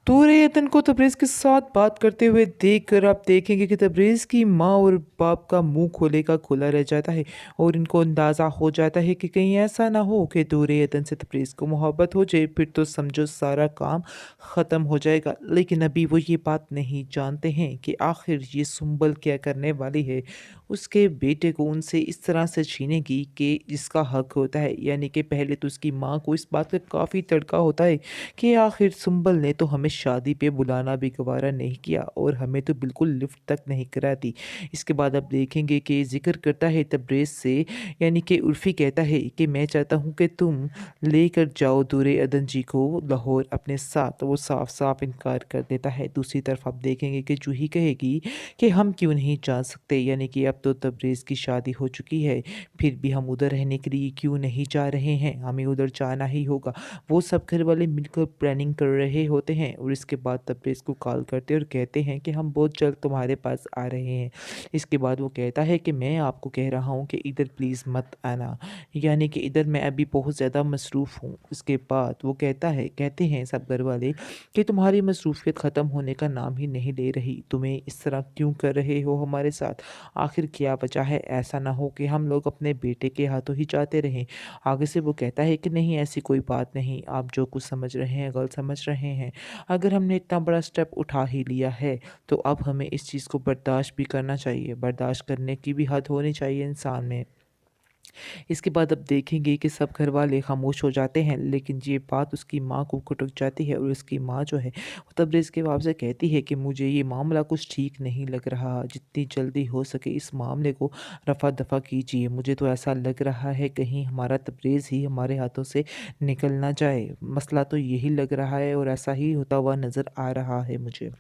तूरैयतन को तबरेज़ के साथ बात करते हुए देखकर आप देखेंगे कि तबरेज़ की माँ और बाप का मुंह खोले का खुला रह जाता है और इनको अंदाज़ा हो जाता है कि कहीं ऐसा ना हो कि तूरैयतन से तबरेज़ को मोहब्बत हो जाए, फिर तो समझो सारा काम ख़त्म हो जाएगा। लेकिन अभी वो ये बात नहीं जानते हैं कि आखिर ये सुंबल क्या करने वाली है। उसके बेटे को उनसे इस तरह से छीनेगी कि जिसका हक होता है, यानी कि पहले तो उसकी माँ को इस बात का काफ़ी तड़का होता है कि आखिर सुंबल ने तो हमें शादी पे बुलाना भी गवारा नहीं किया और हमें तो बिल्कुल लिफ्ट तक नहीं करा दी। इसके बाद आप देखेंगे कि ज़िक्र करता है तबरेज़ से, यानी कि उर्फ़ी कहता है कि मैं चाहता हूँ कि तुम लेकर जाओ दूरे अदन जी को लाहौर अपने साथ। वो साफ-साफ इनकार कर देता है। दूसरी तरफ आप देखेंगे कि जूही कहेगी कि हम क्यों नहीं जा सकते, यानी कि अब तो तबरेज़ की शादी हो चुकी है, फिर भी हम उधर रहने के लिए क्यों नहीं जा रहे हैं, हमें उधर जाना ही होगा। वो सब घर वाले मिलकर प्लानिंग कर रहे होते हैं और इसके बाद तबरेज़ को कॉल करते और कहते हैं कि हम बहुत जल्द तुम्हारे पास आ रहे हैं। इसके बाद वो कहता है कि मैं आपको कह रहा हूँ कि इधर प्लीज़ मत आना, यानी कि इधर मैं अभी बहुत ज़्यादा मसरूफ़ हूँ। उसके बाद वो कहते हैं सब घर वाले कि तुम्हारी मसरूफ़ियत ख़त्म होने का नाम ही नहीं ले रही, तुम्हें इस तरह क्यों कर रहे हो हमारे साथ? आखिर क्या वजह है? ऐसा ना हो कि हम लोग अपने बेटे के हाथों ही जाते रहें। आगे से वो कहता है कि नहीं, ऐसी कोई बात नहीं, आप जो कुछ समझ रहे हैं गलत समझ रहे हैं। अगर हमने इतना बड़ा स्टेप उठा ही लिया है तो अब हमें इस चीज़ को बर्दाश्त भी करना चाहिए, बर्दाश्त करने की भी हद होनी चाहिए इंसान में। इसके बाद अब देखेंगे कि सब घर वाले खामोश हो जाते हैं, लेकिन ये बात उसकी माँ को खटक जाती है और उसकी माँ जो है वो तबरेज़ के बाप से कहती है कि मुझे ये मामला कुछ ठीक नहीं लग रहा, जितनी जल्दी हो सके इस मामले को रफ़ा दफ़ा कीजिए। मुझे तो ऐसा लग रहा है कहीं हमारा तबरेज़ ही हमारे हाथों से निकल ना जाए। मसला तो यही लग रहा है और ऐसा ही होता हुआ नज़र आ रहा है मुझे।